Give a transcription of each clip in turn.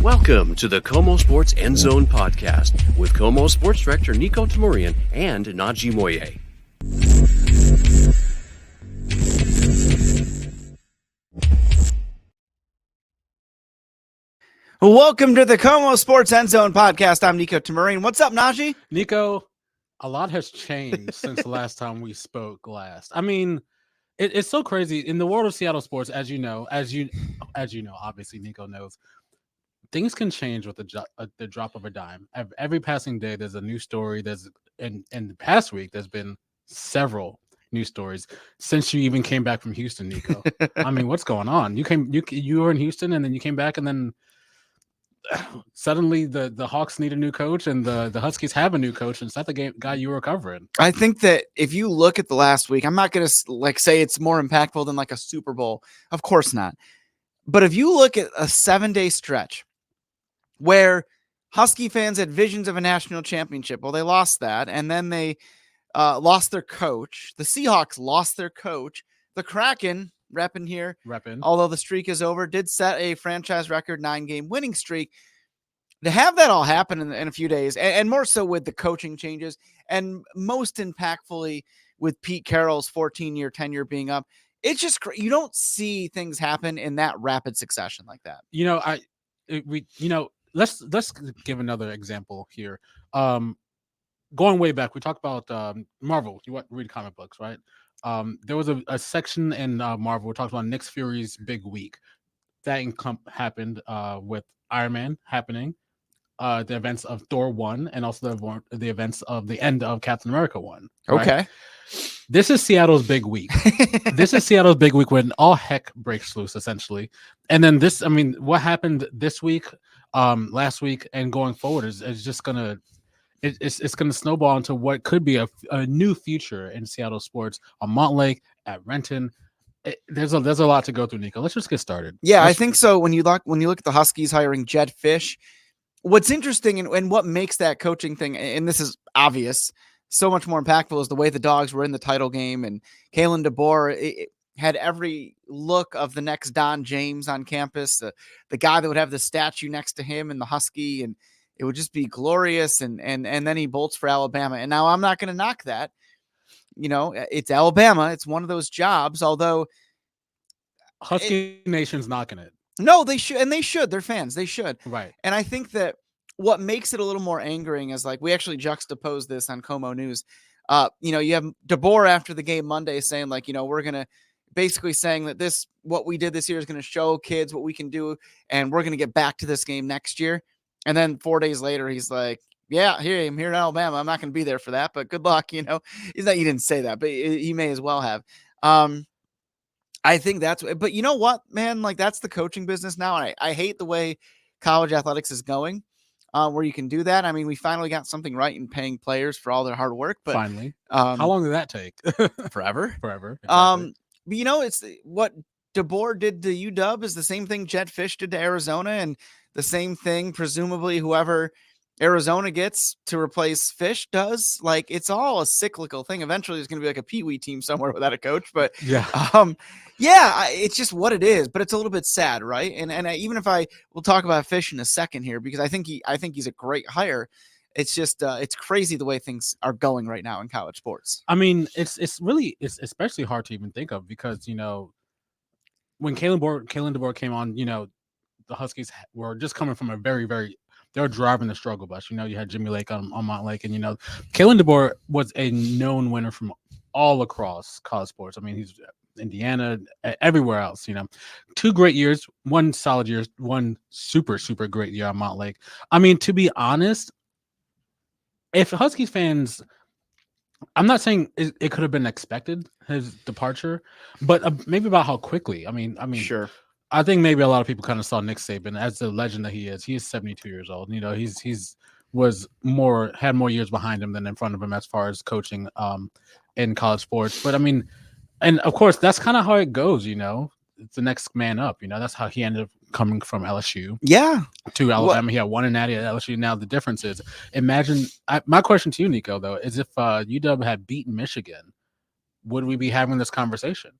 Welcome to the KOMO Sports End Zone podcast with KOMO Sports Director Niko Tamurian and Najee Moye. Welcome to the KOMO Sports End Zone podcast. I'm Niko Tamurian. What's up, Najee? Niko, a lot has changed since the last time we spoke last. I mean, it's so crazy in the world of Seattle sports, as you know, obviously Niko knows. Things can change with the drop of a dime. Every passing day, there's a new story. In the past week, there's been several news stories since you even came back from Houston, Niko. I mean, what's going on? You were in Houston, and then you came back, and then suddenly the Hawks need a new coach, and the Huskies have a new coach, and it's not the guy you were covering. I think that if you look at the last week, I'm not going to say it's more impactful than like a Super Bowl. Of course not. But if you look at a 7-day stretch where Husky fans had visions of a national championship, well, they lost that, and then they lost their coach. The Seahawks lost their coach. The Kraken, repping, although the streak is over, did set a franchise record 9-game winning streak. To have that all happen in a few days, and more so with the coaching changes, and most impactfully with Pete Carroll's 14-year tenure being up, it's just you don't see things happen in that rapid succession like that. Let's give another example here. Going way back, we talked about Marvel. You read comic books, right? There was a section in Marvel we talked about Nick Fury's big week. That happened with Iron Man happening, the events of Thor 1, and also the events of the end of Captain America 1. Right? Okay. This is Seattle's big week. This is Seattle's big week when all heck breaks loose, essentially. And then what happened this week, last week, and going forward is just gonna it's gonna snowball into what could be a new future in Seattle sports on Montlake, at Renton. There's a lot to go through, Niko. Let's just get started. Yeah, I think so. When you look at the Huskies hiring Jedd Fisch, what's interesting and what makes that coaching thing, and this is obvious, so much more impactful, is the way the Dogs were in the title game, and Kalen DeBoer had every look of the next Don James on campus, the guy that would have the statue next to him and the Husky, and it would just be glorious. And then he bolts for Alabama. And now I'm not going to knock that. It's Alabama. It's one of those jobs, although Husky Nation's knocking it. No, they should. And they should. They're fans. They should. Right. And I think that what makes it a little more angering is, like, we actually juxtapose this on KOMO News. You have DeBoer after the game Monday saying, like, we're going to basically saying that what we did this year is going to show kids what we can do, and we're going to get back to this game next year. And then 4 days later, he's like, yeah, I'm here in Alabama. I'm not going to be there for that, but good luck. He didn't say that, but he may as well have. I think but you know what, man, like, that's the coaching business now. And I hate the way college athletics is going, where you can do that. I mean, we finally got something right in paying players for all their hard work, but finally, how long did that take? Forever. Exactly. But it's what DeBoer did to UW is the same thing Jedd Fisch did to Arizona, and the same thing presumably whoever Arizona gets to replace Fish does. Like, it's all a cyclical thing. Eventually there's going to be like a Pee Wee team somewhere without a coach, but it's just what it is. But it's a little bit sad, right? And even if we'll talk about Fish in a second here, because I think he's a great hire. It's just it's crazy the way things are going right now in college sports. I mean, it's especially hard to even think of, because when Kalen DeBoer came on, the Huskies were just coming from a very, very, they were driving the struggle bus. You had Jimmy Lake on Montlake, and Kalen DeBoer was a known winner from all across college sports. I mean, he's Indiana, everywhere else. 2 great years, 1 solid year, 1 super, super great year on Montlake. I mean, to be honest, if Huskies fans, I'm not saying it could have been expected, his departure, but maybe about how quickly. I mean, sure. I think maybe a lot of people kind of saw Nick Saban as the legend that he is. He is 72 years old. He's had more years behind him than in front of him as far as coaching in college sports. But I mean, and of course, that's kind of how it goes. It's the next man up. That's how he ended up coming from LSU. Yeah. To Alabama. He had 1 natty at LSU. Now the difference is, my question to you, Niko, though, is if UW had beaten Michigan, would we be having this conversation?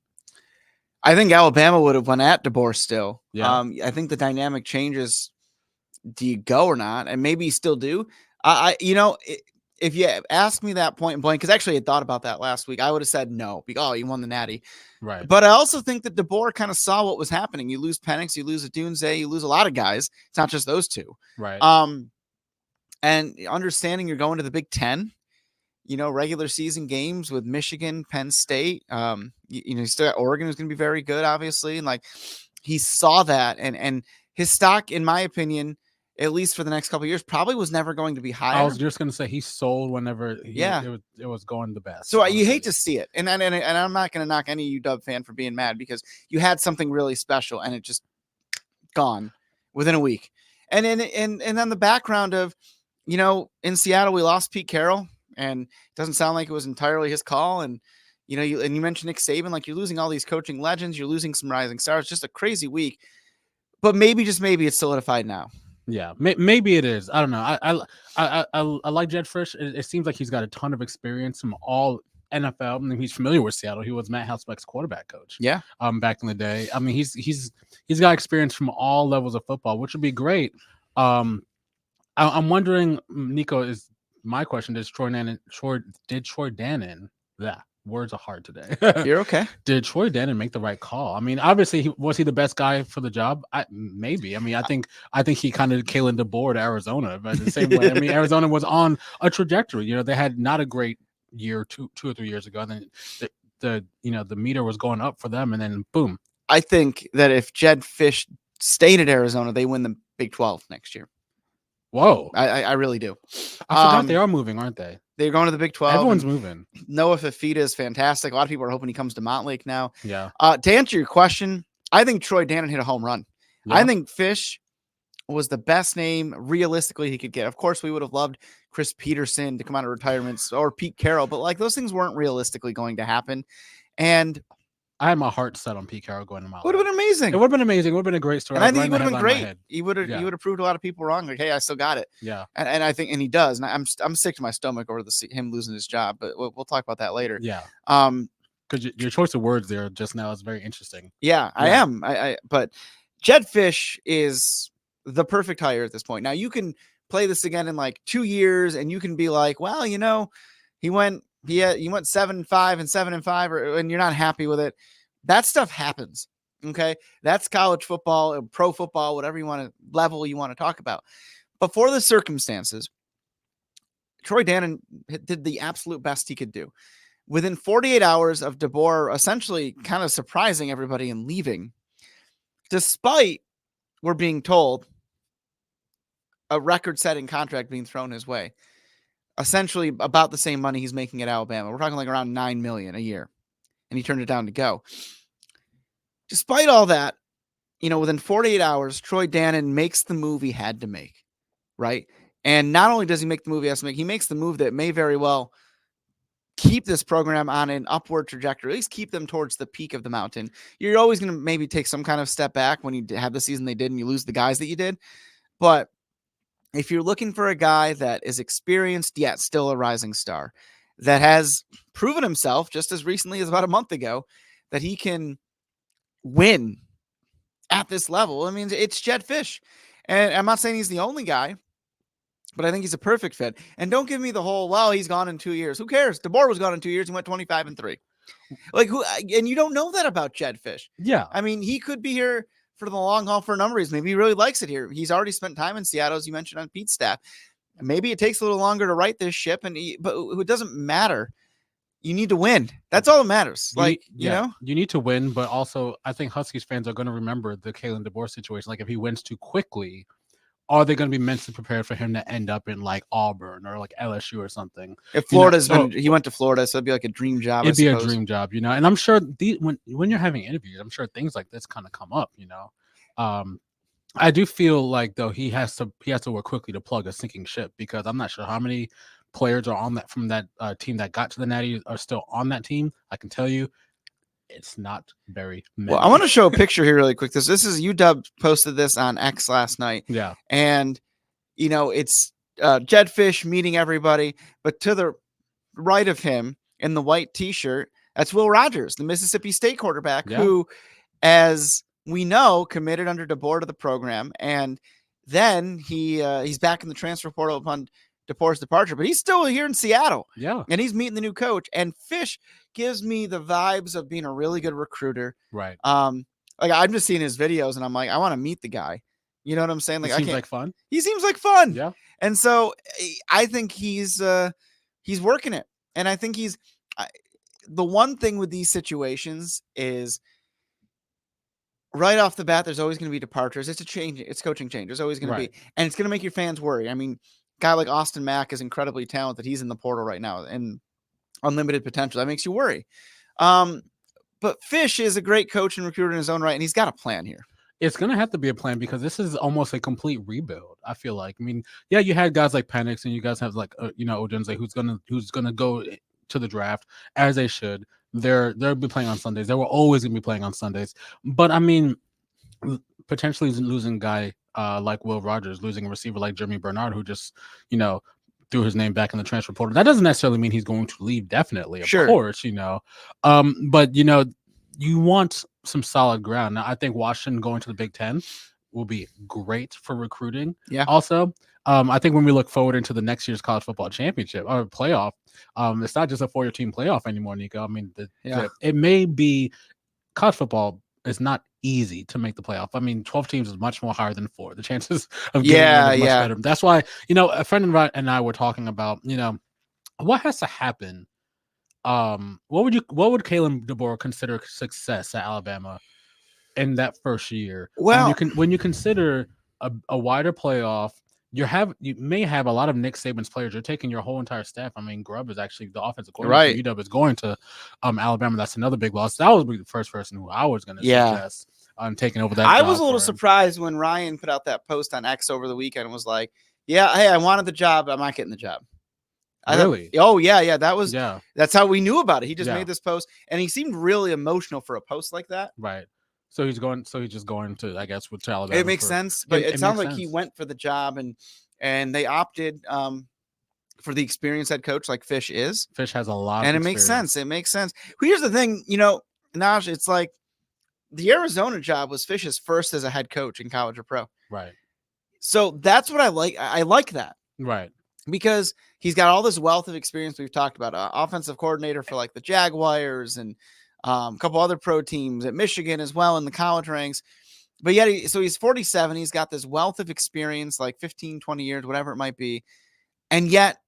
I think Alabama would have went at DeBoer still. Yeah. I think the dynamic changes do you go or not? And maybe you still do. If you asked me that point blank, because actually I thought about that last week, I would have said no. Oh, you won the Natty. Right. But I also think that DeBoer kind of saw what was happening. You lose Penix, you lose Adunze, you lose a lot of guys. It's not just those two. Right. And understanding you're going to the Big Ten, regular season games with Michigan, Penn State. You still got Oregon, who's going to be very good, obviously. And he saw that, and his stock, in my opinion, at least for the next couple of years, probably was never going to be higher. I was just going to say he sold whenever it was going the best. So you hate to see it. And I'm not going to knock any UW fan for being mad, because you had something really special and it just gone within a week. And then the background of, in Seattle, we lost Pete Carroll, and it doesn't sound like it was entirely his call. And, you mentioned Nick Saban, you're losing all these coaching legends, you're losing some rising stars, just a crazy week. But maybe, just maybe, it's solidified now. Yeah, maybe it is. I don't know. I like Jedd Fisch. It seems like he's got a ton of experience from all NFL. I mean, he's familiar with Seattle. He was Matt Hasselbeck's quarterback coach. Yeah. Back in the day. I mean, he's got experience from all levels of football, which would be great. I'm wondering, Niko, is my question: Did Troy Dannon? Words are hard today. You're okay. Did Troy Dannon make the right call? I mean, obviously, was he the best guy for the job? Maybe. I mean, I think he kind of Kalen DeBoer to Arizona, but the same way. I mean, Arizona was on a trajectory. They had not a great year two or 3 years ago, and then the meter was going up for them, and then boom. I think that if Jedd Fisch stayed at Arizona, they win the Big 12 next year. Whoa. I really do. I forgot they are moving, aren't they? They're going to the Big 12. Everyone's moving. Noah Fifita is fantastic. A lot of people are hoping he comes to Montlake now. Yeah. To answer your question, I think Troy Dannon hit a home run. Yeah. I think Fish was the best name realistically he could get. Of course, we would have loved Chris Peterson to come out of retirement, or Pete Carroll, but those things weren't realistically going to happen. And I had my heart set on Pete Carroll going to Montlake. Would have been amazing. It would have been amazing. It would have been a great story. And I think he would have been great. He would have proved a lot of people wrong. Hey, I still got it. Yeah. And I think, and he does. And I'm sick to my stomach over him losing his job, but we'll talk about that later. Yeah. Because your choice of words there just now is very interesting. Yeah, I am. But Jedd Fisch is the perfect hire at this point. Now you can play this again in 2 years, and you can be like, well, he went 7-5 and 7-5, and you're not happy with it. That stuff happens. Okay. That's college football, pro football, whatever level you want to talk about. But for the circumstances, Troy Dannon did the absolute best he could do. Within 48 hours of DeBoer essentially kind of surprising everybody and leaving, despite, we're being told, a record-setting contract being thrown his way, essentially about the same money he's making at Alabama. We're talking around $9 million a year. And he turned it down to go. Despite all that, within 48 hours, Troy Dannon makes the move he had to make, right? And not only does he make the move he has to make, he makes the move that may very well keep this program on an upward trajectory, at least keep them towards the peak of the mountain. You're always going to maybe take some kind of step back when you have the season they did and you lose the guys that you did. But if you're looking for a guy that is experienced, yet still a rising star, that has proven himself just as recently as about a month ago that he can win at this level, I mean, it's Jedd Fisch. And I'm not saying he's the only guy, but I think he's a perfect fit. And don't give me the whole, well, he's gone in 2 years. Who cares? DeBoer was gone in 2 years. He went 25-3. And you don't know that about Jedd Fisch. Yeah. I mean, he could be here for the long haul for a number of reasons. Maybe he really likes it here. He's already spent time in Seattle, as you mentioned, on Pete's staff. Maybe it takes a little longer to right this ship, but it doesn't matter. You need to win. That's all that matters. You need to win, but also I think Huskies fans are going to remember the Kalen DeBoer situation. If he wins too quickly, are they going to be mentally prepared for him to end up in Auburn or LSU or something? If Florida's he went to Florida, so it'd be a dream job. It'd be a dream job, And I'm sure when you're having interviews, I'm sure things like this kind of come up, I do feel though he has to work quickly to plug a sinking ship, because I'm not sure how many players are on that from that team that got to the Natty are still on that team. I can tell you, it's not very many. Well, I want to show a picture here really quick. This is UW posted this on X last night. Yeah, and it's Jedd Fisch meeting everybody, but to the right of him in the white T-shirt, that's Will Rogers, the Mississippi State quarterback, who, as we know, committed under DeBoer to the program, and then he's back in the transfer portal upon DeBoer's departure, but he's still here in Seattle. Yeah. And he's meeting the new coach. And Fisch gives me the vibes of being a really good recruiter. Right. Like I'm just seeing his videos and I'm like, I want to meet the guy. You know what I'm saying? Like, He seems like fun. He seems like fun. Yeah. And so I think he's working it. And I think the one thing with these situations is right off the bat, there's always going to be departures. It's a change. It's coaching change. There's always going to be, and it's going to make your fans worry. I mean, guy like Austin Mack is incredibly talented. He's in the portal right now and unlimited potential. That makes you worry. But Fisch is a great coach and recruiter in his own right, and he's got a plan here. It's going to have to be a plan because this is almost a complete rebuild. I feel like. I mean, yeah, you had guys like Penix, and you guys have like Odunze, who's gonna go to the draft as they should. They'll be playing on Sundays. They were always gonna be playing on Sundays. But I mean, potentially losing a guy like Will Rogers, losing a receiver like Jeremy Bernard, who just threw his name back in the transfer portal. That doesn't necessarily mean he's going to leave. Definitely, of course, but you want some solid ground. Now, I think Washington going to the Big Ten will be great for recruiting. Yeah. Also, I think when we look forward into the next year's college football championship or playoff, it's not just a 4-year team playoff anymore, Niko. I mean, it may be college football is not easy to make the playoff. I mean, 12 teams is much more higher than 4. The chances of getting in is much better. That's why, a friend and I were talking about, what has to happen. What would Kalen DeBoer consider success at Alabama in that first year? Well, when you consider a wider playoff, you may have a lot of Nick Saban's players. You're taking your whole entire staff. I mean, Grubb is actually the offensive coordinator. UW is going to Alabama. That's another big loss. That was the first person who I was going to suggest on taking over that. I was a little surprised when Ryan put out that post on X over the weekend and was like, "Yeah, hey, I wanted the job. I'm not getting the job." Really? That's how we knew about it. He just made this post, and he seemed really emotional for a post like that. Right. So he's just going to, I guess, with Alabama. It makes sense, but it sounds like he went for the job, and they opted for the experienced head coach like Fisch is. Fisch has a lot, and it makes sense. It makes sense. Well, here's the thing, Naj, it's like the Arizona job was Fisch's first as a head coach in college or pro. Right. So that's what I like. I like that. Right. Because he's got all this wealth of experience we've talked about. Offensive coordinator for like the Jaguars and a couple other pro teams at Michigan as well in the college ranks. But yet, he's 47. He's got this wealth of experience, like 15, 20 years, whatever it might be. And yet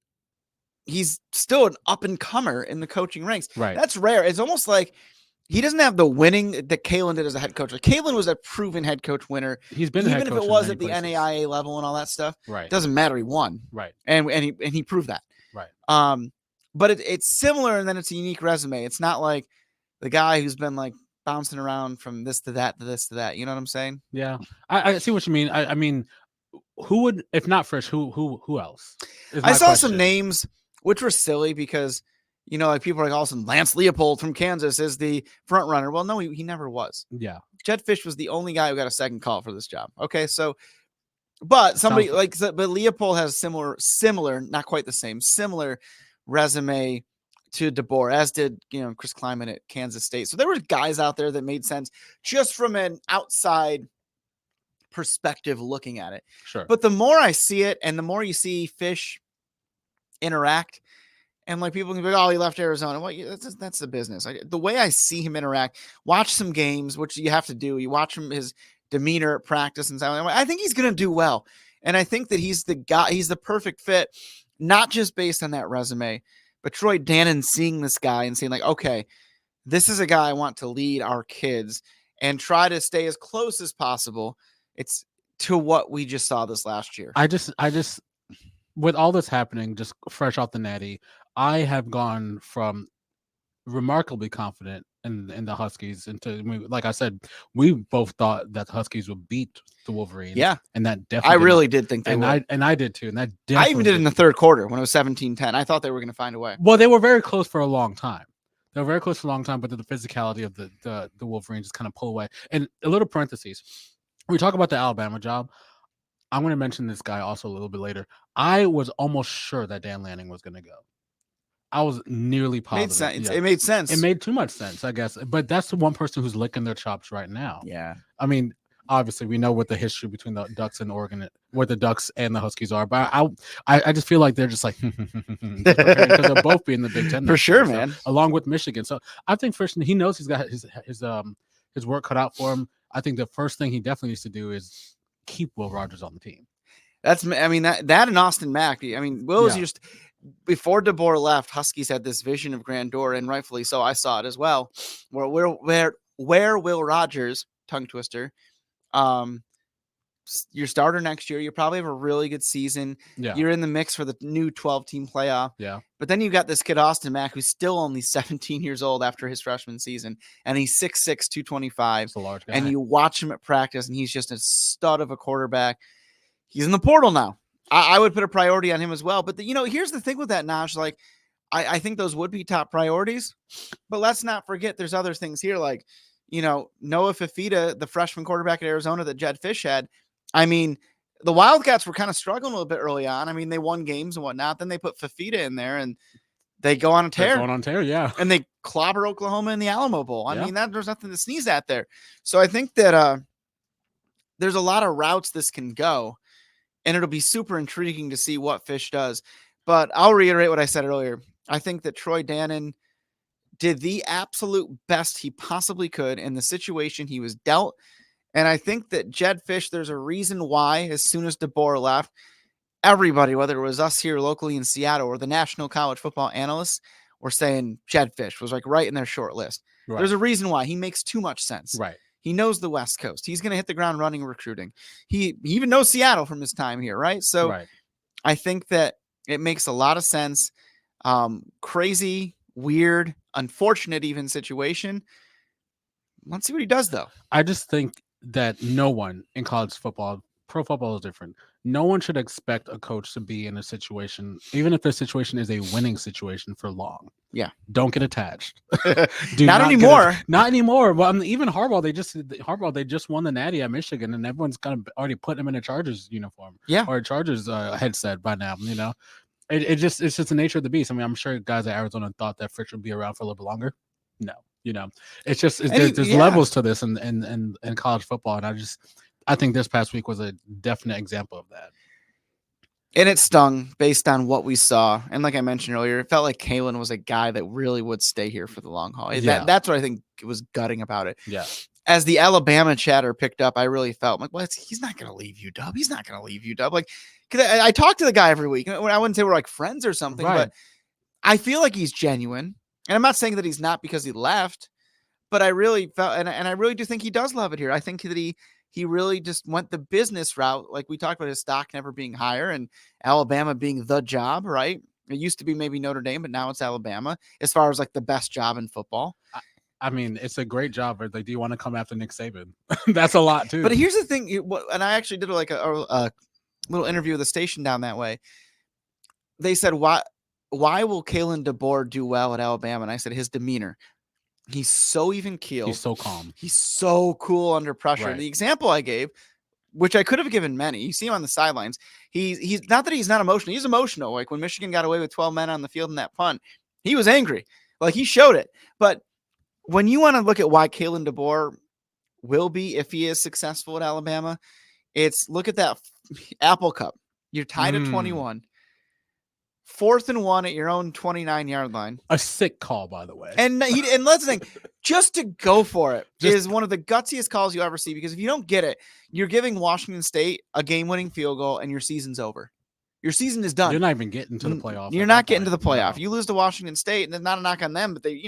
he's still an up-and-comer in the coaching ranks. Right. That's rare. It's almost like he doesn't have the winning that Kalen did as a head coach. Like Kalen was a proven head coach winner. He's been even if it was at the NAIA level and all that stuff. Right. Doesn't matter. He won. Right. And he proved that. Right. But it's similar, and then it's a unique resume. It's not like the guy who's been like bouncing around from this to that to this to that. You know what I'm saying? Yeah, I see what you mean. I mean, who would, if not Fisch, who else? I saw some names which were silly because like people are like, all of a sudden Lance Leopold from Kansas is the front runner. Well, no, he never was. Yeah, Jedd Fisch was the only guy who got a second call for this job. Okay, so. But somebody but Leopold has similar, not quite the same, similar resume to DeBoer, as did, Chris Kleiman at Kansas State. So there were guys out there that made sense just from an outside perspective looking at it. Sure. But the more I see it and the more you see Fisch interact, and like people can be like, oh, he left Arizona. Well, that's the business. The way I see him interact, watch some games, which you have to do. You watch him, his demeanor at practice and so on. I think he's going to do well. And I think that he's the guy, he's the perfect fit, not just based on that resume, but Troy Dannon seeing this guy and saying like, okay, this is a guy I want to lead our kids and try to stay as close as possible. It's to what we just saw this last year. I just, with all this happening, just fresh off the natty, I have gone from remarkably confident in the Huskies into, like I said, we both thought that the Huskies would beat the Wolverines. Yeah. And that definitely, I really did think they would. I did too. And that I even did in the third quarter when it was 17-10. I thought they were going to find a way. Well, they were very close for a long time. They were very close for a long time, but the physicality of the Wolverines just kind of pull away. And a little parentheses, we talk about the Alabama job. I'm going to mention this guy also a little bit later. I was almost sure that Dan Lanning was going to go. I was nearly positive. It made sense. It made too much sense, I guess. But that's the one person who's licking their chops right now. Yeah. I mean, obviously we know what the history between the Ducks and Oregon, what the Ducks and the Huskies are, but I just feel like they're just like because they'll both be in the Big Ten For sure, year, man. along with Michigan. So I think Fish, he knows he's got his work cut out for him. I think the first thing he definitely needs to do is keep Will Rogers on the team. That and Austin Mack. I mean, Will was just before DeBoer left. Huskies had this vision of grandeur, and rightfully so. I saw it as well. Where Will Rogers, tongue twister, your starter next year, you probably have a really good season. Yeah. You're in the mix for the new 12-team playoff. Yeah. But then you got this kid, Austin Mack, who's still only 17 years old after his freshman season, and he's 6'6", 225. That's a large guy. And you watch him at practice, and he's just a stud of a quarterback. He's in the portal now. I would put a priority on him as well. But here's the thing with that, Naj. Like, I think those would be top priorities. But let's not forget there's other things here. Like, Noah Fifita, the freshman quarterback at Arizona that Jedd Fisch had. I mean, the Wildcats were kind of struggling a little bit early on. I mean, they won games and whatnot. Then they put Fifita in there, and they go on a tear. Yeah. And they clobber Oklahoma in the Alamo Bowl. I mean, there's nothing to sneeze at there. So I think that there's a lot of routes this can go. And it'll be super intriguing to see what Fish does. But I'll reiterate what I said earlier. I think that Troy Dannon did the absolute best he possibly could in the situation he was dealt. And I think that Jedd Fisch, there's a reason why, as soon as DeBoer left, everybody, whether it was us here locally in Seattle or the national college football analysts, were saying Jedd Fisch was like right in their short list. Right. There's a reason why. He makes too much sense. Right. He knows the West Coast. He's going to hit the ground running recruiting. He even knows Seattle from his time here, right? So I think that it makes a lot of sense. Crazy, weird, unfortunate even situation. Let's see what he does, though. I just think that no one in college football, pro football is different. No one should expect a coach to be in a situation, even if the situation is a winning situation, for long. Yeah. Don't get attached. Not anymore. Not anymore. Well, even Harbaugh, they just won the Natty at Michigan, and everyone's kind of already putting him in a Chargers uniform. Yeah. Or a Chargers headset by now. It's just the nature of the beast. I mean, I'm sure guys at Arizona thought that Fisch would be around for a little bit longer. No, it's just there's levels to this in college football, and I think this past week was a definite example of that. And it stung based on what we saw. And like I mentioned earlier, it felt like Kalen was a guy that really would stay here for the long haul. That's what I think was gutting about it. Yeah. As the Alabama chatter picked up, I really felt like, well, he's not going to leave UW. He's not going to leave UW. Like, cause I talk to the guy every week. I wouldn't say we're like friends or something, but I feel like he's genuine. And I'm not saying that he's not because he left, but I really felt, and I really do think he does love it here. I think that he really just went the business route. Like we talked about his stock never being higher and Alabama being the job, right? It used to be maybe Notre Dame, but now it's Alabama as far as like the best job in football. I mean, it's a great job, but like, do you want to come after Nick Saban? That's a lot too. But here's the thing. And I actually did like a little interview with the station down that way. They said, why will Kalen DeBoer do well at Alabama? And I said, his demeanor. He's so even keeled. He's so calm. He's so cool under pressure. Right. The example I gave, which I could have given many, you see him on the sidelines. He's not that he's not emotional. He's emotional. Like when Michigan got away with 12 men on the field in that punt, he was angry. Like he showed it. But when you want to look at why Kalen DeBoer will be, if he is successful at Alabama, it's look at that Apple Cup. You're tied at 21. 4th and 1 at your own 29-yard line. A sick call, by the way. And let's think, just to go for it is one of the gutsiest calls you ever see, because if you don't get it, you're giving Washington State a game-winning field goal and your season's over. Your season is done. You're not even getting to the playoff. You're not getting to the playoff. No. You lose to Washington State, and it's not a knock on them, but they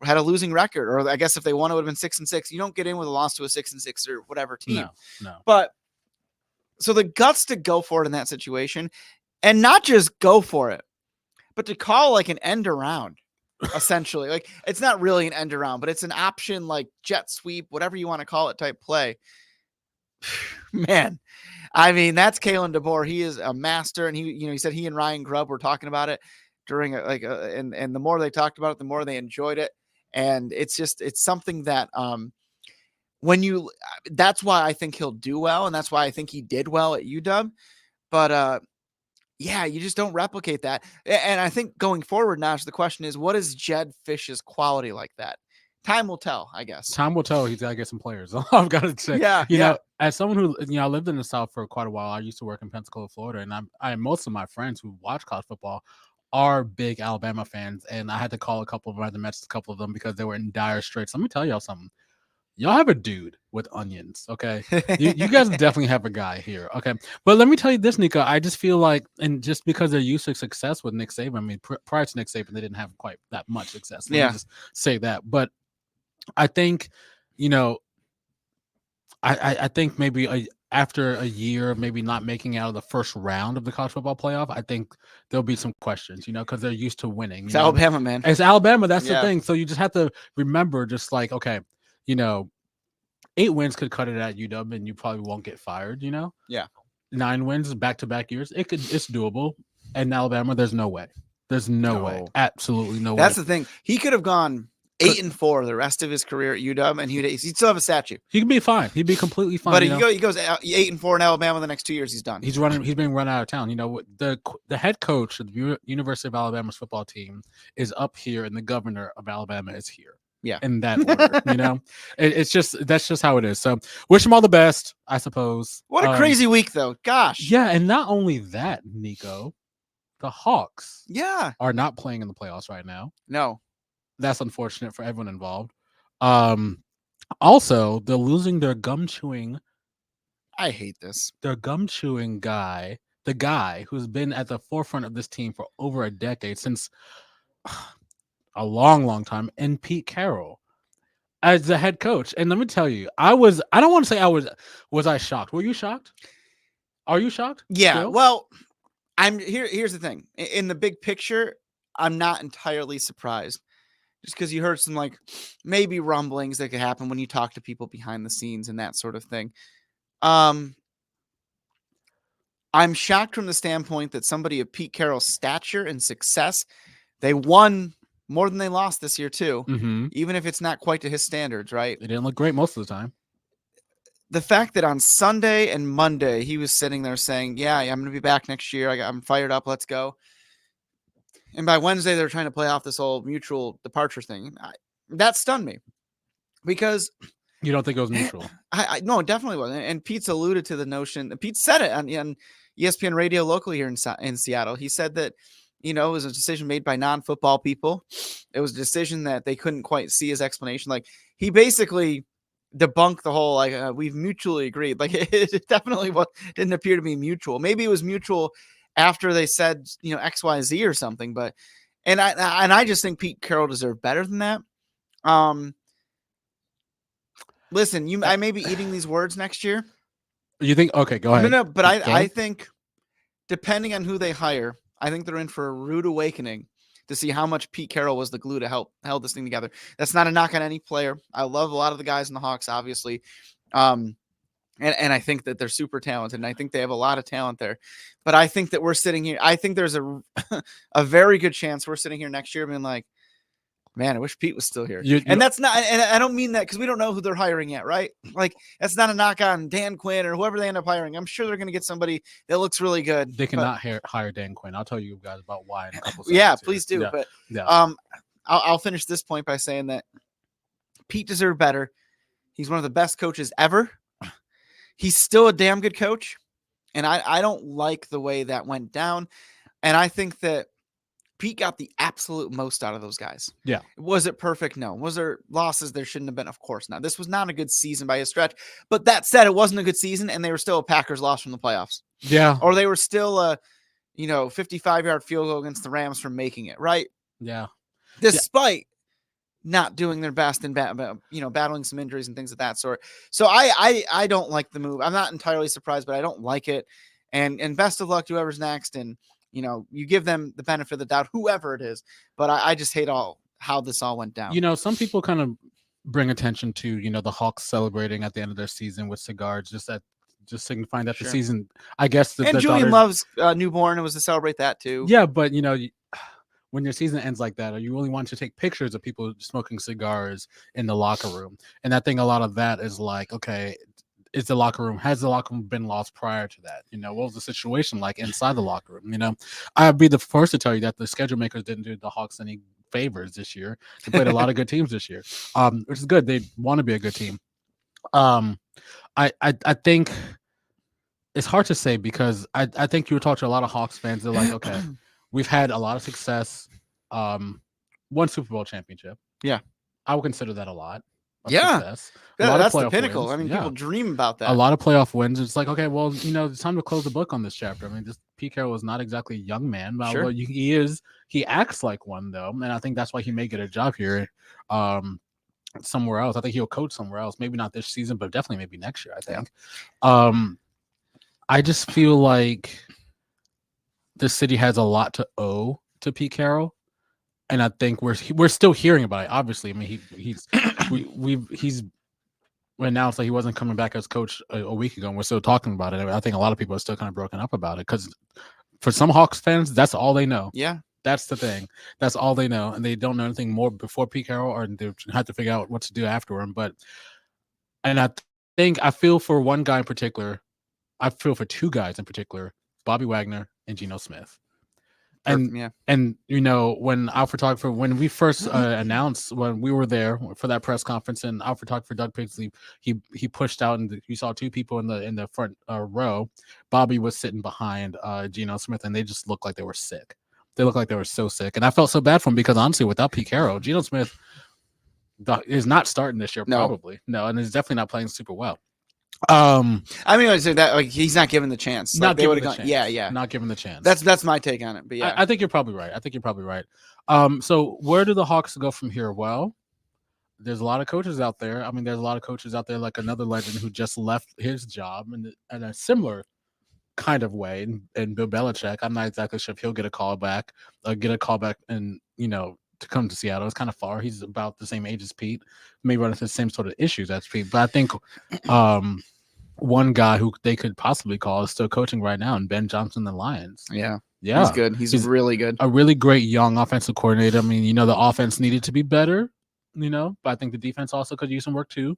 had a losing record, or I guess if they won, it would have been 6-6. You don't get in with a loss to a 6-6 or whatever team. No. But so the guts to go for it in that situation. And not just go for it, but to call like an end around, essentially. Like it's not really an end around, but it's an option like jet sweep, whatever you want to call it, type play. Man, I mean, that's Kalen DeBoer. He is a master, and he said he and Ryan Grubb were talking about it during and the more they talked about it, the more they enjoyed it. And it's something that that's why I think he'll do well, and that's why I think he did well at UW. But yeah, you just don't replicate that. And I think going forward, Nash, the question is, what is Jedd Fisch's quality like that? time will tell, I guess. Time will tell. He's got to get some players. I've got to say, you know, as someone who, you know, I lived in the South for quite a while. I used to work in Pensacola, Florida, and most of my friends who watch college football are big Alabama fans. And I had to call a couple of them. I had to message a couple of them because they were in dire straits. Let me tell y'all something. Y'all have a dude with onions, okay? You guys definitely have a guy here, okay? But let me tell you this, Niko. I just feel like, and just because they're used to success with Nick Saban, I mean, prior to Nick Saban, they didn't have quite that much success. Let me just say that. But I think, you know, I think maybe after a year, maybe not making it out of the first round of the college football playoff, I think there'll be some questions, you know, because they're used to winning. It's Alabama, man. It's Alabama. That's the thing. So you just have to remember, just like, okay, you know, 8 wins could cut it at UW, and you probably won't get fired. You know, 9 wins back-to-back years, it's doable. And Alabama, there's no way. There's no way. Absolutely no way. That's the thing. He could have gone 8-4 the rest of his career at UW, and he'd still have a statue. He could be fine. He'd be completely fine. But he goes 8-4 in Alabama. The next 2 years, he's done. He's being run out of town. You know, the head coach of the University of Alabama's football team is up here, and the governor of Alabama is here. Yeah, in that order, you know, that's just how it is. So, wish him all the best, I suppose. What a crazy week, though. Gosh. Yeah, and not only that, Niko, the Hawks, are not playing in the playoffs right now. No, that's unfortunate for everyone involved. Also, they're losing their gum chewing. I hate this. Their gum chewing guy, the guy who's been at the forefront of this team for over a decade, since a long time, and Pete Carroll as the head coach. And let me tell you, I don't want to say was I shocked? Were you shocked? Are you shocked? Yeah. Still? Well, here's the thing. In the big picture, I'm not entirely surprised. Just because you heard some like maybe rumblings that could happen when you talk to people behind the scenes and that sort of thing. I'm shocked from the standpoint that somebody of Pete Carroll's stature and success, they won more than they lost this year, too, even if it's not quite to his standards, right? They didn't look great most of the time. The fact that on Sunday and Monday, he was sitting there saying, yeah, I'm going to be back next year. I'm fired up. Let's go. And by Wednesday, they're trying to play off this whole mutual departure thing. That stunned me because you don't think it was mutual. No, it definitely wasn't. And Pete's alluded to the notion. Pete said it on ESPN radio locally here in Seattle. He said that, you know, it was a decision made by non-football people. It was a decision that they couldn't quite see his explanation. Like, he basically debunked the whole, like, we've mutually agreed. Like, it definitely didn't appear to be mutual. Maybe it was mutual after they said, you know, X, Y, Z or something. But, and I just think Pete Carroll deserved better than that. Listen, I may be eating these words next year. You think? Okay, go ahead. No, but I think depending on who they hire, I think they're in for a rude awakening to see how much Pete Carroll was the glue to held this thing together. That's not a knock on any player. I love a lot of the guys in the Hawks, obviously. And I think that they're super talented, and I think they have a lot of talent there. But I think that we're sitting here. I think there's a very good chance we're sitting here next year being like, man, I wish Pete was still here. And that's not, and I don't mean that because we don't know who they're hiring yet, right? Like, that's not a knock on Dan Quinn or whoever they end up hiring. I'm sure they're going to get somebody that looks really good. They cannot hire Dan Quinn. I'll tell you guys about why in a couple seconds. Yeah, please do. Yeah. But yeah. I'll finish this point by saying that Pete deserved better. He's one of the best coaches ever. He's still a damn good coach. And I don't like the way that went down. And I think that Pete got the absolute most out of those guys. Yeah. Was it perfect? No. Was there losses? There shouldn't have been. Of course not. This was not a good season by a stretch. But that said, it wasn't a good season, and they were still a Packers loss from the playoffs. Yeah. Or they were still a, 55-yard field goal against the Rams from making it, right? Yeah. Despite not doing their best and battling some injuries and things of that sort. So I don't like the move. I'm not entirely surprised, but I don't like it. And best of luck to whoever's next. And you give them the benefit of the doubt, whoever it is. But I just hate how this all went down. Some people kind of bring attention to, the Hawks celebrating at the end of their season with cigars, just signifying that the season, I guess. And Julian loves newborn. It was to celebrate that too. Yeah, but when your season ends like that, or you really want to take pictures of people smoking cigars in the locker room, and I think a lot of that is like, okay, has the locker room been lost prior to that? What was the situation like inside the locker room? I'd be the first to tell you that the schedule makers didn't do the Hawks any favors this year. They played a lot of good teams this year, which is good. They want to be a good team. I think it's hard to say because I think you were talking to a lot of Hawks fans. They're like, okay, we've had a lot of success. One Super Bowl championship. Yeah. I would consider that a lot. Yeah. Success. Yeah, that's the pinnacle. Wins. I mean, people dream about that. A lot of playoff wins. It's like, okay, well, it's time to close the book on this chapter. I mean, Pete Carroll is not exactly a young man, but sure. He acts like one though, and I think that's why he may get a job here, somewhere else. I think he'll coach somewhere else. Maybe not this season, but definitely maybe next year. I think. Yeah. I just feel like the city has a lot to owe to Pete Carroll. And I think we're still hearing about it. Obviously, I mean he's announced that he wasn't coming back as coach a week ago, and we're still talking about it. I think a lot of people are still kind of broken up about it because for some Hawks fans, that's all they know. Yeah, that's the thing. That's all they know, and they don't know anything more before Pete Carroll, or they have to figure out what to do after him. And I feel for one guy in particular. I feel for two guys in particular: Bobby Wagner and Geno Smith. And when our photographer, when we first announced when we were there for that press conference, and our photographer Doug Pigsley, he pushed out and you saw two people in the front row. Bobby was sitting behind Geno Smith, and they just looked like they were sick. They looked like they were so sick, and I felt so bad for him because honestly, without Pete Carroll, Geno Smith is not starting this year, probably and is definitely not playing super well. I mean, I say that like he's not given the chance. Not given the chance. Yeah. Not given the chance. That's my take on it. But yeah, I think you're probably right. So where do the Hawks go from here? Well, there's a lot of coaches out there. I mean, there's a lot of coaches out there, like another legend who just left his job in a similar kind of way. And Bill Belichick, I'm not exactly sure if he'll get a call back, and to come to Seattle. It's kind of far. He's about the same age as Pete, maybe running the same sort of issues as Pete. But I think one guy who they could possibly call is still coaching right now, and Ben Johnson, the Lions. Yeah. He's good. He's really good. A really great young offensive coordinator. I mean, the offense needed to be better, but I think the defense also could use some work too.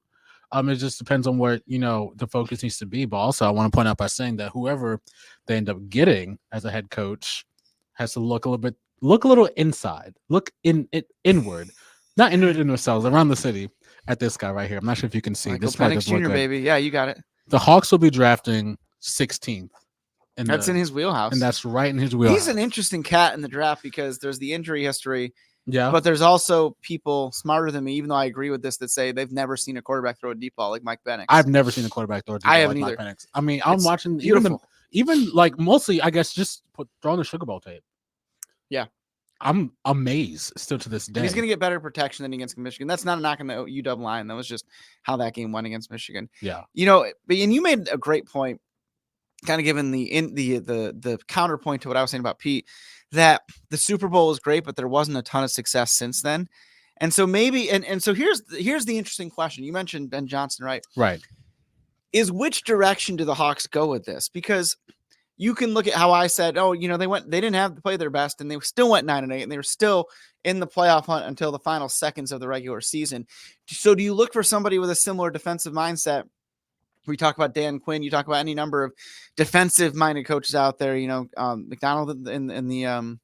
It just depends on where, the focus needs to be. But also I want to point out by saying that whoever they end up getting as a head coach has to look a little inside, inward, not inward in themselves, around the city at this guy right here. I'm not sure if you can see. Michael Penix Jr., baby. Yeah, you got it. The Hawks will be drafting 16th. That's in his wheelhouse. And that's right in his wheelhouse. He's an interesting cat in the draft because there's the injury history. Yeah. But there's also people smarter than me, even though I agree with this, that say they've never seen a quarterback throw a deep ball like Mike Penix. I've never seen a quarterback throw a deep ball like Mike Penix. I mean, I'm watching even like mostly, I guess, just throwing the Sugar Bowl tape. Yeah. I'm amazed still to this day. And he's going to get better protection than against Michigan. That's not a knock on the UW line. That was just how that game went against Michigan. Yeah. And you made a great point, kind of given the counterpoint to what I was saying about Pete, that the Super Bowl was great, but there wasn't a ton of success since then. And so maybe, and so here's the interesting question. You mentioned Ben Johnson, right? Right. Is which direction do the Hawks go with this? Because you can look at how I said, they didn't have to play their best and they still went 9-8 and they were still in the playoff hunt until the final seconds of the regular season. So do you look for somebody with a similar defensive mindset? We talk about Dan Quinn, you talk about any number of defensive minded coaches out there, McDonald and the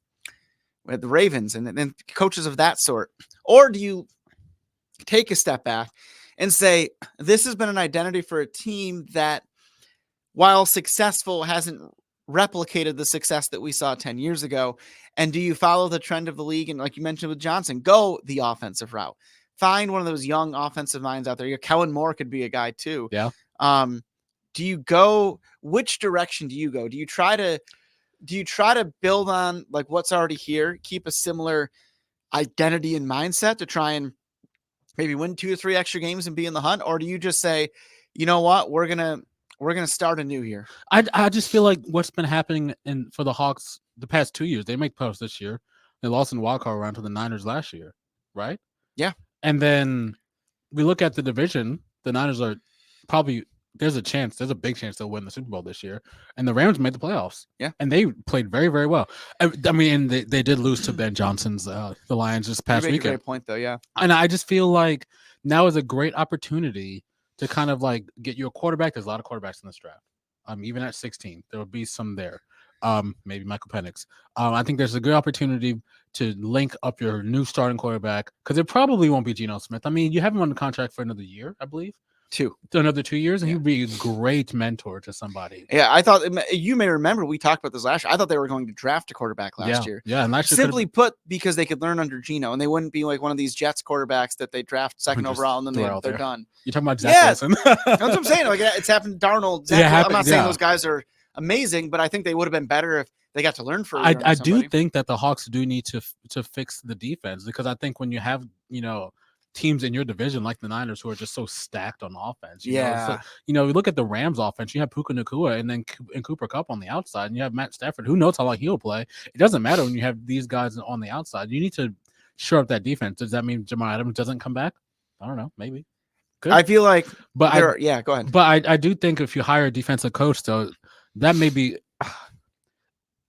Ravens and coaches of that sort. Or do you take a step back and say, this has been an identity for a team that, while successful, hasn't replicated the success that we saw 10 years ago? And do you follow the trend of the league? And like you mentioned with Johnson, go the offensive route. Find one of those young offensive minds out there. Kellen Moore could be a guy too. Yeah. Which direction do you go? Do you try to build on like what's already here, keep a similar identity and mindset to try and maybe win 2 or 3 extra games and be in the hunt? Or do you just say, you know what, we're going to start anew here? I just feel like what's been happening for the Hawks the past 2 years, they make playoffs this year. They lost in the wild card round to the Niners last year, right? Yeah. And then we look at the division. The Niners are probably there's a big chance they'll win the Super Bowl this year. And the Rams made the playoffs. Yeah. And they played very, very well. I mean, they did lose to Ben Johnson's the Lions this past weekend. A great point, though, yeah. And I just feel like now is a great opportunity to kind of like get you a quarterback. There's a lot of quarterbacks in this draft. Even at 16, there will be some there. Maybe Michael Penix. I think there's a good opportunity to link up your new starting quarterback because it probably won't be Geno Smith. I mean, you have him on the contract for another year, I believe. Another 2 years, and he'd be a great mentor to somebody. Yeah, I thought you may remember we talked about this last year. I thought they were going to draft a quarterback last year. Yeah, and last year simply put, because they could learn under Geno, and they wouldn't be like one of these Jets quarterbacks that they draft second overall and then they're done. You're talking about Zach Wilson. That's what I'm saying. Like it's happened to Darnold. I'm not saying those guys are amazing, but I think they would have been better if they got to learn for. I do think that the Hawks do need to fix the defense because I think when you have teams in your division like the Niners who are just so stacked on offense. You know, we look at the Rams offense. You have Puka Nacua and Cooper Kupp on the outside, and you have Matt Stafford. Who knows how long he'll play? It doesn't matter when you have these guys on the outside. You need to shore up that defense. Does that mean Jamal Adams doesn't come back? I don't know. Maybe. Good. I feel like, but go ahead. But I do think if you hire a defensive coach, though, that may be.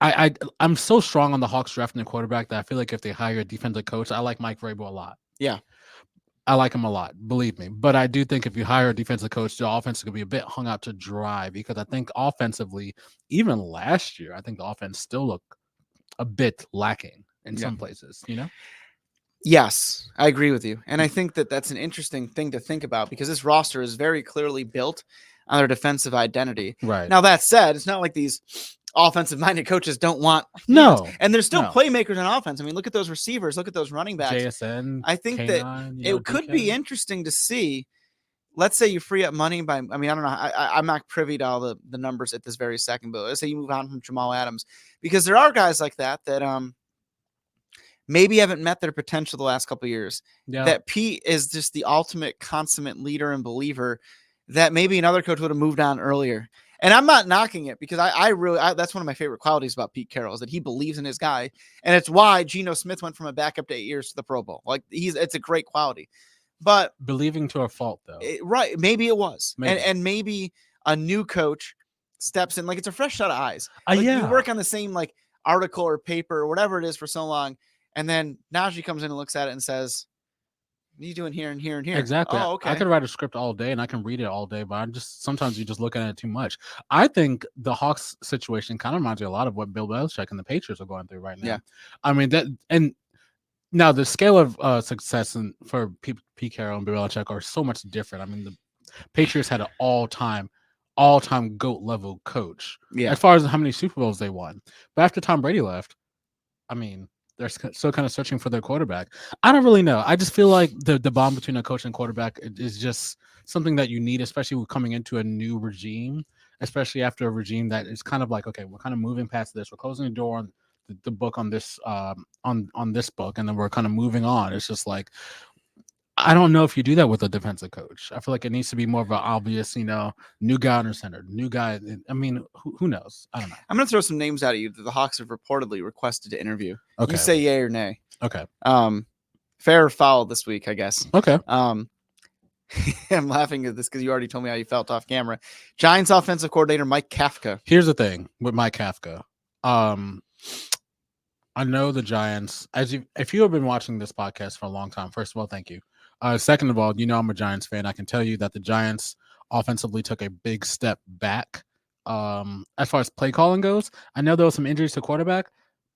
I'm so strong on the Hawks drafting a quarterback that I feel like if they hire a defensive coach, I like Mike Vrabel a lot. Yeah. I like him a lot, believe me. But I do think if you hire a defensive coach, the offense is going to be a bit hung out to dry because I think offensively, even last year, I think the offense still looked a bit lacking in some places, Yes, I agree with you. And I think that that's an interesting thing to think about because this roster is very clearly built on their defensive identity. Right. Now, that said, it's not like these offensive-minded coaches don't want and there's still playmakers on offense. I mean, look at those receivers, look at those running backs. JSN, I think K9, that it could be interesting to see. Let's say you free up money by, I mean, I don't know. I'm not privy to all the numbers at this very second, but let's say you move on from Jamal Adams because there are guys like that maybe haven't met their potential the last couple of years. Yeah. That Pete is just the ultimate consummate leader and believer that maybe another coach would have moved on earlier. And I'm not knocking it because I really that's one of my favorite qualities about Pete Carroll is that he believes in his guy. And it's why Geno Smith went from a backup to 8 years to the Pro Bowl. Like it's a great quality, but believing to a fault though. Right. Maybe it was. And maybe a new coach steps in, like it's a fresh set of eyes. Like you work on the same like article or paper or whatever it is for so long. And then Najee comes in and looks at it and says, what are you doing here and here and here? Exactly. Oh, okay. I could write a script all day and I can read it all day, but sometimes you just look at it too much. I think the Hawks situation kind of reminds me a lot of what Bill Belichick and the Patriots are going through right now. Yeah. I mean, and now the scale of success for Pete Carroll and Bill Belichick are so much different. I mean, the Patriots had an all-time GOAT level coach as far as how many Super Bowls they won. But after Tom Brady left, I mean, they're still kind of searching for their quarterback. I don't really know. I just feel like the bond between a coach and quarterback is just something that you need, especially with coming into a new regime, especially after a regime that is kind of like, okay, we're kind of moving past this. We're closing the door on the book on this on this book, and then we're kind of moving on. It's just like, I don't know if you do that with a defensive coach. I feel like it needs to be more of an obvious, new guy under center, new guy. I mean, who knows? I don't know. I'm going to throw some names at you that the Hawks have reportedly requested to interview. Okay. You say yay or nay. Okay. Fair or foul this week, I guess. Okay. I'm laughing at this because you already told me how you felt off camera. Giants offensive coordinator Mike Kafka. Here's the thing with Mike Kafka. I know the Giants. If you have been watching this podcast for a long time, first of all, thank you. Second of all, I'm a Giants fan. I can tell you that the Giants offensively took a big step back as far as play calling goes. I know there was some injuries to quarterback,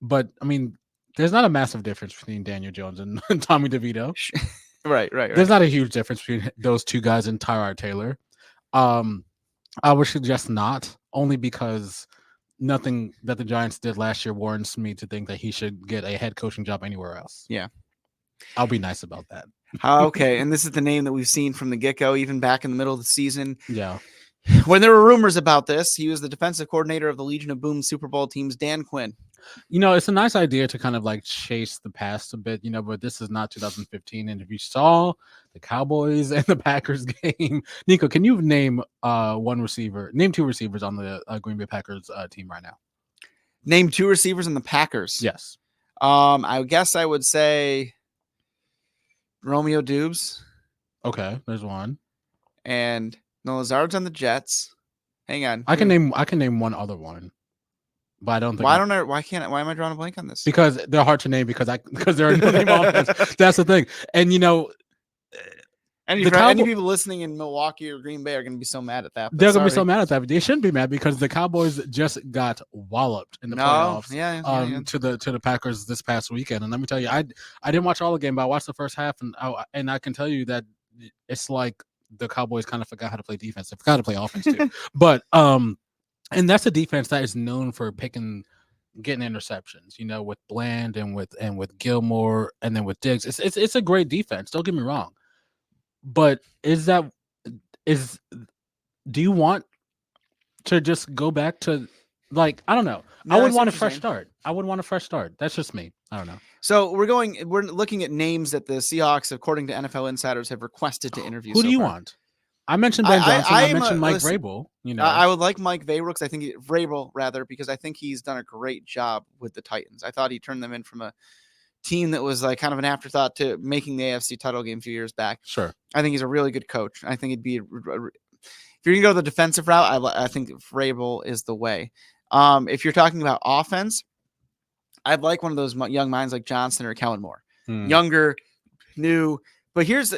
but I mean, there's not a massive difference between Daniel Jones and Tommy DeVito. Right. There's not a huge difference between those two guys and Tyrod Taylor. I would suggest not, only because nothing that the Giants did last year warrants me to think that he should get a head coaching job anywhere else. Yeah. I'll be nice about that. Okay. And this is the name that we've seen from the get-go, even back in the middle of the season. Yeah. When there were rumors about this, he was the defensive coordinator of the Legion of Boom Super Bowl teams, Dan Quinn. It's a nice idea to kind of like chase the past a bit, but this is not 2015. And if you saw the Cowboys and the Packers game, Niko, can you name name two receivers on the Green Bay Packers team right now? Name two receivers on the Packers. Yes. I guess I would say Romeo Dubes. Okay, there's one. And no, Lazard's on the Jets. Hang on. I can name one other one. But I don't think. Why am I drawing a blank on this? Because they're hard to name because there are no name offense. That's the thing. And Any people listening in Milwaukee or Green Bay are going to be so mad at that. They're going to be so mad at that. But they shouldn't be mad because the Cowboys just got walloped in the playoffs to the Packers this past weekend. And let me tell you, I didn't watch all the game, but I watched the first half, and I can tell you that it's like the Cowboys kind of forgot how to play defense. They forgot to play offense too. But and that's a defense that is known for getting interceptions, with Bland and with Gilmore and then with Diggs. It's a great defense. Don't get me wrong. But do you want to just go back to I don't know. I would want a fresh start. That's just me. I don't know. So we're looking at names that the Seahawks, according to NFL insiders, have requested to interview. Who do you want? I mentioned Ben Johnson. I mentioned Mike Vrabel. I would like Mike Vrabel because I think he's done a great job with the Titans. I thought he turned them in from a team that was like kind of an afterthought to making the AFC title game a few years back. Sure. I think he's a really good coach. I think it'd be if you're going to go the defensive route, I think Vrabel is the way. If you're talking about offense, I'd like one of those young minds like Johnson or Kellen Moore. Younger, new. But here's,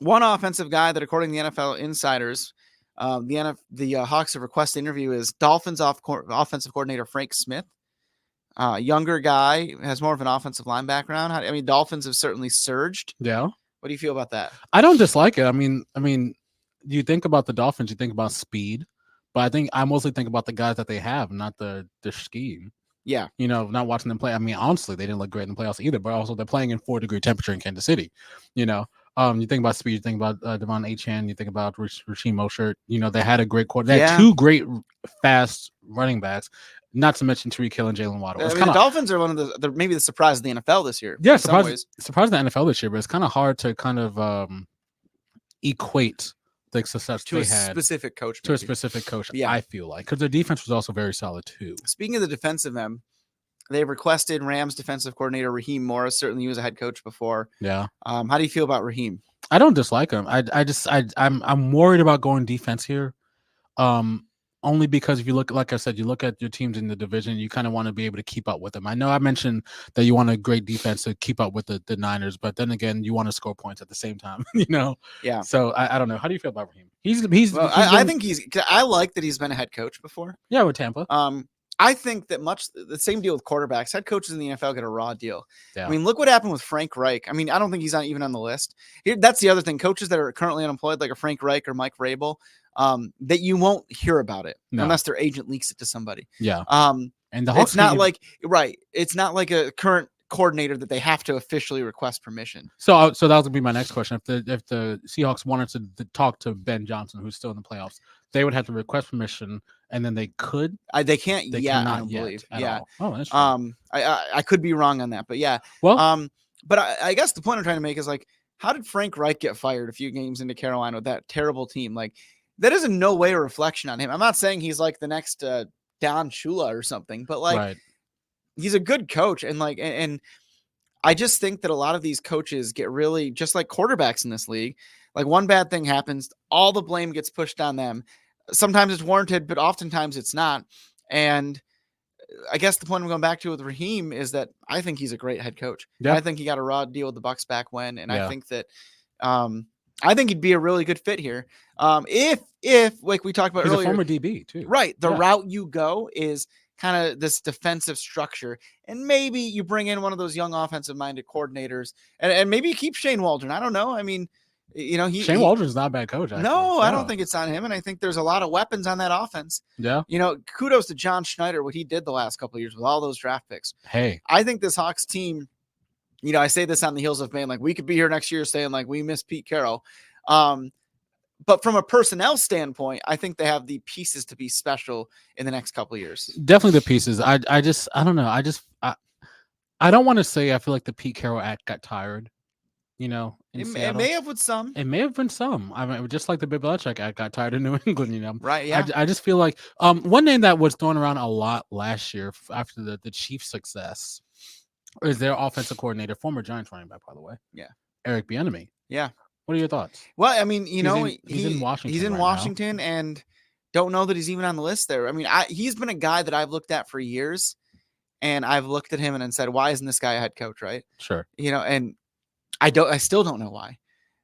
one offensive guy that, according to the NFL insiders, the Hawks have requested interview is Dolphins offensive coordinator Frank Smith. Younger guy, has more of an offensive line background. Dolphins have certainly surged. Yeah. What do you feel about that? I don't dislike it. I mean, you think about the Dolphins, you think about speed, but I mostly think about the guys that they have, not the scheme. Yeah. Not watching them play. Honestly, they didn't look great in the playoffs either, but also they're playing in 4-degree temperature in Kansas City. You think about speed, you think about Devon Achane, you think about Rasheem Mostert. They had a great quarter. They had two great fast running backs, not to mention Tyreek Hill and Jalen Waddle. The Dolphins are one of the maybe the surprise of the NFL this year. Yeah, surprise of the NFL this year, but it's kind of hard to kind of equate the success to a specific coach. To a specific coach, yeah. I feel like, because their defense was also very solid too. Speaking of the defensive end, they requested Rams defensive coordinator Raheem Morris. Certainly, he was a head coach before. Yeah. How do you feel about Raheem? I don't dislike him. I'm worried about going defense here. Only because if you look, like I said, you look at your teams in the division, you kind of want to be able to keep up with them. I know I mentioned that you want a great defense to keep up with the Niners, but then again, you want to score points at the same time, Yeah. So I don't know. How do you feel about Raheem? I like that he's been a head coach before. Yeah, with Tampa. I think that the same deal with quarterbacks. Head coaches in the NFL get a raw deal. Yeah. Look what happened with Frank Reich. I don't think he's not even on the list. That's the other thing. Coaches that are currently unemployed, like a Frank Reich or Mike Vrabel, that you won't hear about it unless their agent leaks it to somebody. Yeah. And the Hawks, it's not like a current coordinator that they have to officially request permission. So that would be my next question. If the Seahawks wanted to talk to Ben Johnson, who's still in the playoffs, they would have to request permission, and then they could. They can't. They yeah, cannot I don't believe. Yeah. All. Oh, that's true. I could be wrong on that, but yeah. Well, but I guess the point I'm trying to make is how did Frank Reich get fired a few games into Carolina with that terrible team? That is in no way a reflection on him. I'm not saying he's like the next Don Shula or something, but right. He's a good coach, and I just think that a lot of these coaches get really just like quarterbacks in this league. One bad thing happens, all the blame gets pushed on them. Sometimes it's warranted, but oftentimes it's not. And I guess the point I'm going back to with Raheem is that I think he's a great head coach. Yeah. I think he got a raw deal with the Bucs back when, and I think that I think he'd be a really good fit here. If like we talked about he's earlier, a former DB too, right? The route you go is kind of this defensive structure, and maybe you bring in one of those young offensive-minded coordinators, and maybe you keep Shane Waldron. I don't know. Shane Waldron's not a bad coach. Actually. No, I don't think it's on him, and I think there's a lot of weapons on that offense. Yeah. Kudos to John Schneider, what he did the last couple of years with all those draft picks. Hey, I think this Hawks team, I say this on the heels of being we could be here next year saying we miss Pete Carroll. But from a personnel standpoint, I think they have the pieces to be special in the next couple of years. Definitely the pieces. I don't know. I don't want to say I feel like the Pete Carroll act got tired. It may have with some. It may have been some. Just like the Bill Belichick act got tired in New England. Right? Yeah. I just feel like one name that was thrown around a lot last year after the Chiefs' success is their offensive coordinator, former Giants running back, by the way. Yeah. Eric Bieniemy. Yeah. What are your thoughts? Well, he's in Washington. He's in Washington, and don't know that he's even on the list there. He's been a guy that I've looked at for years, and I've looked at him and said, "Why isn't this guy a head coach?" Right? Sure. And I still don't know why.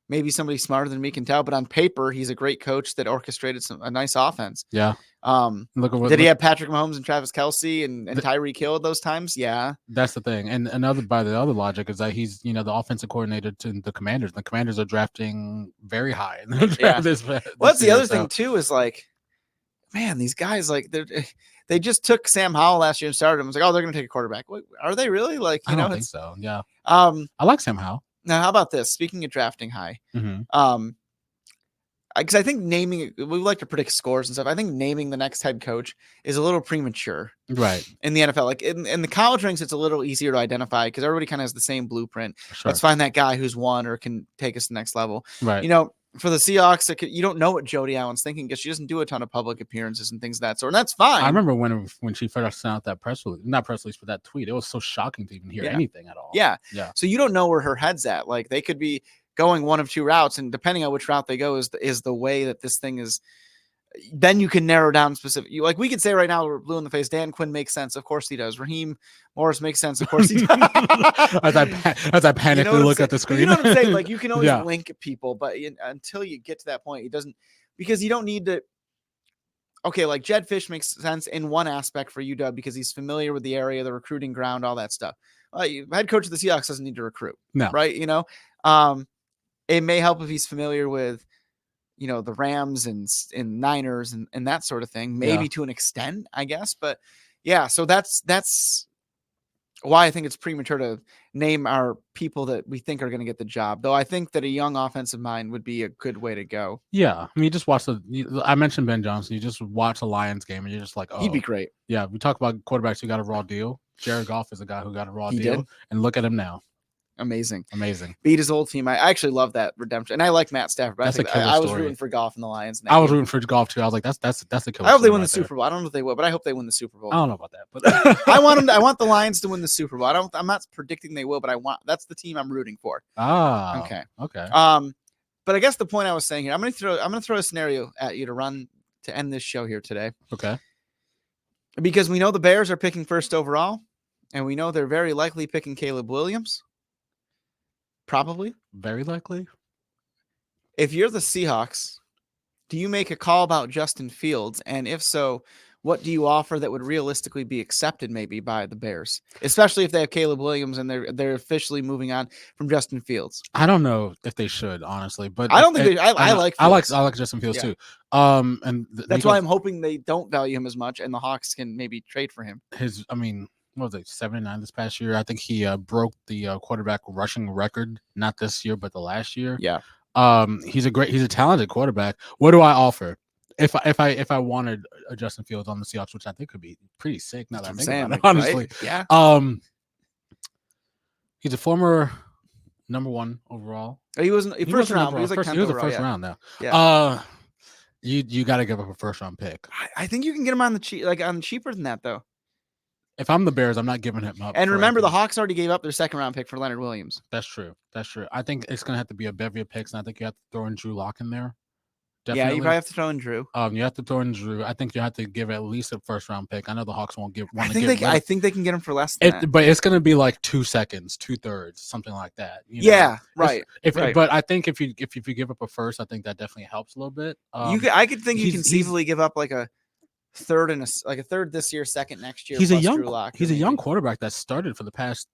maybe somebody smarter than me can tell, but on paper, he's a great coach that orchestrated a nice offense. Yeah. Did he have Patrick Mahomes and Travis Kelce and Tyreek Hill at those times? Yeah. That's the thing. And by the other logic is that he's, the offensive coordinator to the Commanders. The Commanders are drafting very high in the draft. Well, that's the other thing too, is like, man, these guys, like, they just took Sam Howell last year and started him. It's like, oh, they're going to take a quarterback. Wait, are they really? Like, I don't think so. Yeah. I like Sam Howell. Now, how about this? Speaking of drafting high, because I think we like to predict scores and stuff. I think naming the next head coach is a little premature, right? In the NFL, like in the college ranks, it's a little easier to identify because everybody kind of has the same blueprint. Sure. Let's find that guy who's won or can take us to the next level, right? For the Seahawks, you don't know what Jody Allen's thinking because she doesn't do a ton of public appearances and things of that sort, and that's fine. I remember when she first sent out that not press release, but that tweet. It was so shocking to even hear anything at all. Yeah. So you don't know where her head's at. Like, they could be going one of two routes, and depending on which route they go is the way that this thing is. Then you can narrow down specific. Like, we could say right now, we're blue in the face. Dan Quinn makes sense, of course he does. Raheem Morris makes sense, of course he does. as I panically look at the screen. You know what I'm saying? Like, you can always link people, but until you get to that point, it doesn't, because you don't need to. Okay, like Jedd Fisch makes sense in one aspect for UW because he's familiar with the area, the recruiting ground, all that stuff. Head coach of the Seahawks doesn't need to recruit, right? It may help if he's familiar with, the Rams and Niners and that sort of thing, maybe to an extent, I guess. But yeah, so that's why I think it's premature to name our people that we think are going to get the job. Though I think that a young offensive mind would be a good way to go. Yeah. I mean, you just watch I mentioned Ben Johnson. You just watch a Lions game and you're just like, oh, he'd be great. Yeah. We talk about quarterbacks who got a raw deal. Jared Goff is a guy who got a raw deal. And look at him now. Amazing. Beat his old team. I actually love that redemption, and I like Matt Stafford. But I was rooting for Goff and the Lions. I was rooting for Goff too. I was like, that's a killer. I hope they win the Super Bowl. I don't know if they will, but I hope they win the Super Bowl. I don't know about that, but I want the Lions to win the Super Bowl. I'm not predicting they will, but that's the team I'm rooting for. Okay. But I guess the point I was saying here, I'm gonna throw a scenario at you to end this show here today. Okay. Because we know the Bears are picking first overall, and we know they're very likely picking Caleb Williams. Probably. Very likely. If you're the Seahawks, do you make a call about Justin Fields? And if so, what do you offer that would realistically be accepted maybe by the Bears? Especially if they have Caleb Williams and they're officially moving on from Justin Fields. I don't know if they should, honestly, but I don't think I like Fields. I like Justin Fields too. And that's why I'm hoping they don't value him as much and the Hawks can maybe trade for him. What was it, 79 this past year? I think he broke the quarterback rushing record, not this year, but the last year. Yeah. He's a talented quarterback. What do I offer? If I wanted a Justin Fields on the Seahawks, which I think could be pretty sick now that I'm saying it, honestly. Right? Yeah. He's a former number 1 overall. He wasn't first round. He was like he was a first round now. Yeah. You got to give up a first round pick. I think you can get him on the cheaper than that though. If I'm the Bears, I'm not giving him up. And remember, the Hawks already gave up their second round pick for Leonard Williams. That's true. I think it's going to have to be a bevy of picks, and I think you have to throw in Drew Lock in there. Definitely. Yeah, you probably have to throw in Drew. You have to throw in Drew. I think you have to give at least a first round pick. I know the Hawks won't give. I think they can get him for less than that. But it's going to be like 2 seconds, 2/3, something like that. Right. But I think if you give up a first, I think that definitely helps a little bit. I could think you can conceivably give up like a third and a third this year, second next year. He's a young quarterback that started for the past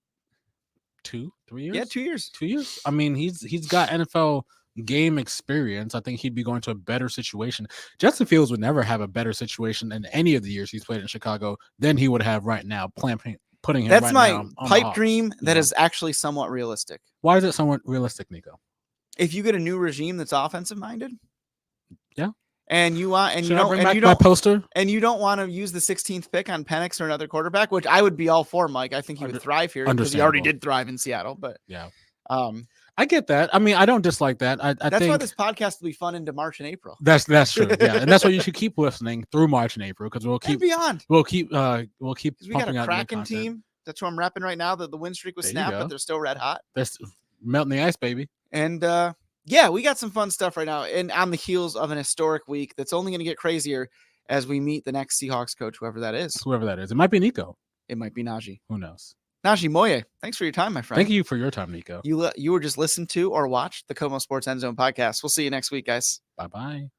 2-3 years. Yeah, 2 years. 2 years. I mean, he's got NFL game experience. I think he'd be going to a better situation. Justin Fields would never have a better situation in any of the years he's played in Chicago than he would have right now. Putting him. That's right my pipe dream. That is actually somewhat realistic. Why is it somewhat realistic, Niko? If you get a new regime that's offensive minded. Yeah. And you want, and Should you don't my poster, and you don't want to use the 16th pick on Penix or another quarterback, which I would be all for, Mike. I think he would thrive here because he already did thrive in Seattle. But yeah, I get that. I mean, I don't dislike that. I that's think why this podcast will be fun into March and April. That's true. Yeah, and that's why you should keep listening through March and April because we'll keep and beyond. We'll keep. We got a Kraken team. That's who I'm repping right now. The win streak was snapped, but they're still red hot. That's melting the ice, baby. And yeah, we got some fun stuff right now, and on the heels of an historic week that's only going to get crazier as we meet the next Seahawks coach, whoever that is. It might be Niko. It might be Najee. Who knows? Najee, Moye, thanks for your time, my friend. Thank you for your time, Niko. You were just listened to or watched the KOMO Sports End Zone podcast. We'll see you next week, guys. Bye-bye.